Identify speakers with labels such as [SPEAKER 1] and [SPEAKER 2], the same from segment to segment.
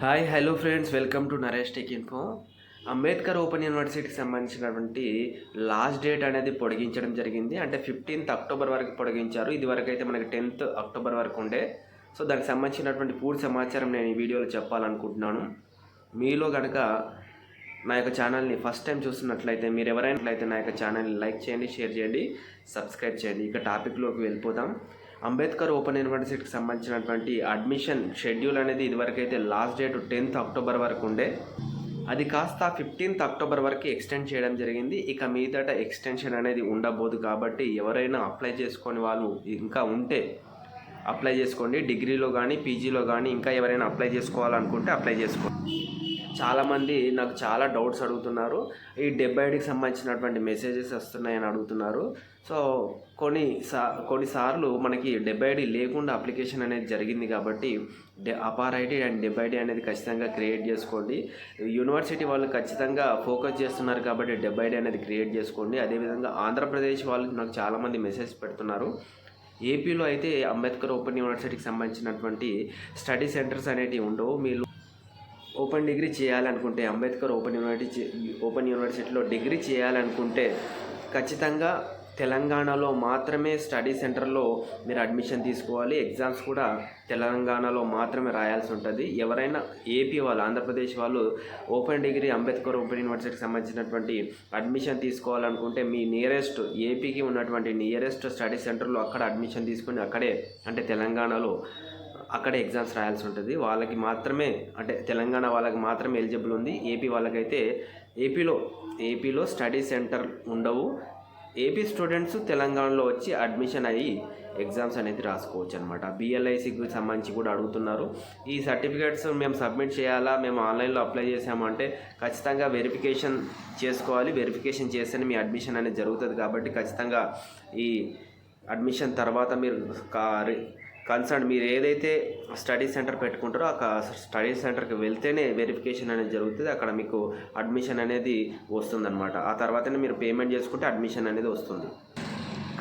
[SPEAKER 1] Hi hello friends, welcome to Naresh tech info. Ambedkar open యూనివర్సిటీకి సంబంధించినటువంటి last date అనేది పొడిగించడం జరిగింది. అంటే 15th అక్టోబర్ వరకు పొడిగించారు. ఇది వరకు అయితే మనకి 10th అక్టోబర్ వరకు ఉండే. సో దానికి సంబంధించినటువంటి పూర్తి సమాచారం నేను ఈ వీడియోలో చెప్పాలనుకుంటున్నాను. మీలో కనుక నా యొక్క ఛానల్ని ఫస్ట్ టైం చూస్తున్నట్లయితే మీరు ఎవరైనా నా యొక్క ఛానల్ని లైక్ చేయండి, షేర్ చేయండి, సబ్స్క్రైబ్ చేయండి. ఇక టాపిక్లోకి వెళ్ళిపోతాం. అంబేద్కర్ ఓపెన్ యూనివర్సిటీకి సంబంధించినటువంటి అడ్మిషన్ షెడ్యూల్ అనేది ఇదివరకైతే లాస్ట్ డేట్ 10th అక్టోబర్ వరకు ఉండే. అది కాస్త 15th అక్టోబర్ వరకు ఎక్స్టెండ్ చేయడం జరిగింది. ఇక మీదట ఎక్స్టెన్షన్ అనేది ఉండబోదు. కాబట్టి ఎవరైనా అప్లై చేసుకొని వాళ్ళు ఇంకా ఉంటే అప్లై చేసుకోండి. డిగ్రీలో కానీ పీజీలో కానీ ఇంకా ఎవరైనా అప్లై చేసుకోవాలనుకుంటే అప్లై చేసుకోండి. చాలామంది నాకు చాలా డౌట్స్ అడుగుతున్నారు. ఈ 70కి సంబంధించినటువంటి మెసేజెస్ వస్తున్నాయని అడుగుతున్నారు. సో కొన్నిసార్లు మనకి 70 లేకుండా అప్లికేషన్ అనేది జరిగింది. కాబట్టి అపార్ ఐడి అండ్ 70 అనేది ఖచ్చితంగా క్రియేట్ చేసుకోండి. యూనివర్సిటీ వాళ్ళు ఖచ్చితంగా ఫోకస్ చేస్తున్నారు కాబట్టి 70 అనేది క్రియేట్ చేసుకోండి. అదేవిధంగా ఆంధ్రప్రదేశ్ వాళ్ళు నాకు చాలామంది మెసేజ్ పెడుతున్నారు. ఏపీలో అయితే అంబేద్కర్ ఓపెన్ యూనివర్సిటీకి సంబంధించినటువంటి స్టడీ సెంటర్స్ అనేటివి ఉండవు. మీరు ఓపెన్ డిగ్రీ చేయాలనుకుంటే అంబేద్కర్ ఓపెన్ యూనివర్సిటీలో డిగ్రీ చేయాలనుకుంటే ఖచ్చితంగా తెలంగాణలో మాత్రమే స్టడీ సెంటర్లో మీరు అడ్మిషన్ తీసుకోవాలి. ఎగ్జామ్స్ కూడా తెలంగాణలో మాత్రమే రాయాల్సి ఉంటుంది. ఎవరైనా ఏపీ వాళ్ళు, ఆంధ్రప్రదేశ్ వాళ్ళు ఓపెన్ డిగ్రీ అంబేద్కర్ ఓపెన్ యూనివర్సిటీకి సంబంధించినటువంటి అడ్మిషన్ తీసుకోవాలనుకుంటే మీ నియరెస్ట్ ఏపీకి ఉన్నటువంటి నియరెస్ట్ స్టడీ సెంటర్లో అక్కడ అడ్మిషన్ తీసుకొని అక్కడే, అంటే తెలంగాణలో అక్కడే ఎగ్జామ్స్ రాయాల్సి ఉంటుంది. వాళ్ళకి మాత్రమే, అంటే తెలంగాణ వాళ్ళకి మాత్రమే ఎలిజిబుల్ ఉంది. ఏపీ వాళ్ళకైతే ఏపీలో స్టడీ సెంటర్ ఉండవు. ఏపీ స్టూడెంట్స్ తెలంగాణలో వచ్చి అడ్మిషన్ అయ్యి ఎగ్జామ్స్ అనేది రాసుకోవచ్చు అనమాట. బిఎల్ఐసికి సంబంధించి కూడా అడుగుతున్నారు. ఈ సర్టిఫికేట్స్ మేము సబ్మిట్ చేయాలా, మేము ఆన్లైన్లో అప్లై చేసామంటే ఖచ్చితంగా వెరిఫికేషన్ చేసుకోవాలి. వెరిఫికేషన్ చేస్తేనే మీ అడ్మిషన్ అనేది జరుగుతుంది. కాబట్టి ఖచ్చితంగా ఈ అడ్మిషన్ తర్వాత మీరు కన్సర్న్ మీరు ఏదైతే స్టడీ సెంటర్ పెట్టుకుంటారో ఆ స్టడీ సెంటర్కి వెళ్తేనే వెరిఫికేషన్ అనేది జరుగుతుంది. అక్కడ మీకు అడ్మిషన్ అనేది వస్తుందన్నమాట. ఆ తర్వాతనే మీరు పేమెంట్ చేసుకుంటే అడ్మిషన్ అనేది వస్తుంది.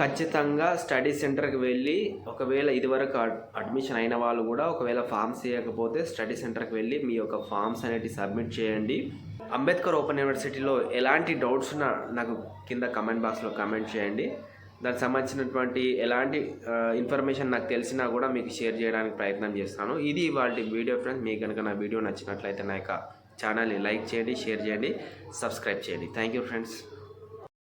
[SPEAKER 1] ఖచ్చితంగా స్టడీ సెంటర్కి వెళ్ళి, ఒకవేళ ఇదివరకు అడ్మిషన్ అయిన వాళ్ళు కూడా ఒకవేళ ఫామ్స్ చేయకపోతే స్టడీ సెంటర్కి వెళ్ళి మీ యొక్క ఫామ్స్ అనేవి సబ్మిట్ చేయండి. అంబేద్కర్ ఓపెన్ యూనివర్సిటీలో ఎలాంటి డౌట్స్ ఉన్నా నాకు కింద కమెంట్ బాక్స్లో కామెంట్ చేయండి. దానికి సంబంధించినటువంటి ఎలాంటి ఇన్ఫర్మేషన్ నాకు తెలిసినా కూడా మీకు షేర్ చేయడానికి ప్రయత్నం చేస్తాను. ఇది వాటి వీడియో ఫ్రెండ్స్. మీకు కనుక నా వీడియో నచ్చినట్లయితే నా యొక్క ఛానల్ని లైక్ చేయండి, షేర్ చేయండి, సబ్స్క్రైబ్ చేయండి. Thank you friends.